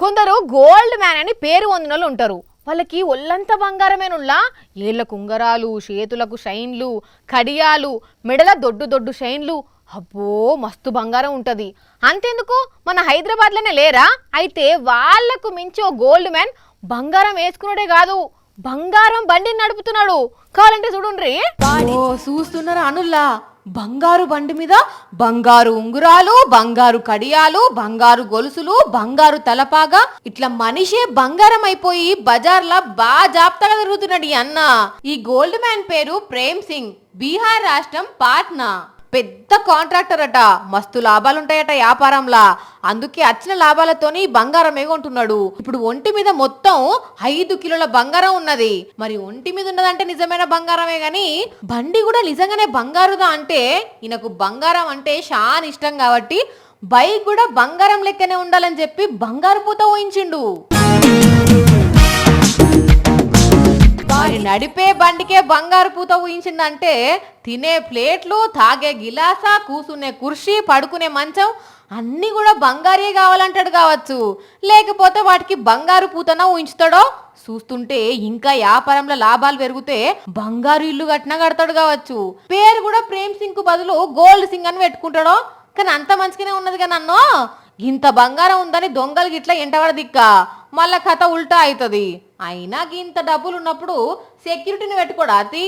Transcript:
కొందరు gold man అని పేరు పొందినోళ్ళు ఉంటారు. వాళ్ళకి ఒళ్ళంతా బంగారమేనుల్లా, ఏళ్ళకు ఉంగరాలు, చేతులకు షైన్లు, కడియాలు, మెడల దొడ్డు దొడ్డు షైన్లు. అబ్బో మస్తు బంగారం ఉంటది. అంతెందుకు మన హైదరాబాద్లోనే లేరా? అయితే వాళ్ళకు మించి ఓ గోల్డ్ మ్యాన్ బంగారం వేసుకున్నాడే కాదు, బంగారం బండిని నడుపుతున్నాడు. కావాలంటే చూడుండ్రి. ఓ చూస్తున్నారా అనుల్లా, బంగారు బండి మీద బంగారు ఉంగురాలు, బంగారు కడియాలు, బంగారు గొలుసులు, బంగారు తలపాగా, ఇట్లా మనిషే బంగారం అయిపోయి బజార్లా బాగా జాప్తాగా తిరుగుతున్నాడు ఈ అన్న. ఈ గోల్డ్ మ్యాన్ పేరు ప్రేమ్ సింగ్, బీహార్ రాష్ట్రం పాట్నా. పెద్ద కాంట్రాక్టర్ అట, మస్తు లాభాలుంటాయట వ్యాపారంలా. అందుకే వచ్చిన లాభాలతోని బంగారం కొంటున్నాడు. ఇప్పుడు ఒంటి మీద మొత్తం 5 కిలోల బంగారం ఉన్నది. మరి ఒంటి మీద ఉన్నదంటే నిజమైన బంగారమే గాని బండి కూడా నిజంగానే బంగారుదా అంటే, ఈయనకు బంగారం అంటే చాలా ఇష్టం కాబట్టి బైక్ కూడా బంగారం లెక్కనే ఉండాలని చెప్పి బంగారు పూత ఊహించిండు. నడిపే బండికే బంగారు పూత ఊహించిందంటే తినే ప్లేట్లు, తాగే గిలాసా, కూసునే కుర్చీ, పడుకునే మంచం అన్నీ కూడా బంగారే కావాలంటాడు కావచ్చు. లేకపోతే వాటికి బంగారు పూతన ఊహించుతాడో. చూస్తుంటే ఇంకా వ్యాపారంలో లాభాలు పెరిగితే బంగారు ఇల్లు కడతాడు కావచ్చు. పేరు కూడా ప్రేమ్ సింగ్ కు బదులు గోల్డ్ సింగ్ అని పెట్టుకుంటాడో. కానీ అంత మంచిగానే ఉన్నది కదా నన్ను. ఇంత బంగారం ఉందని దొంగలు గిట్లా ఎంటబడ దిక్క మళ్ళా కథ ఉల్టా అవుతుంది. అయినా ఇంత డబ్బులు ఉన్నప్పుడు సెక్యూరిటీని పెట్టుకోడా అతి.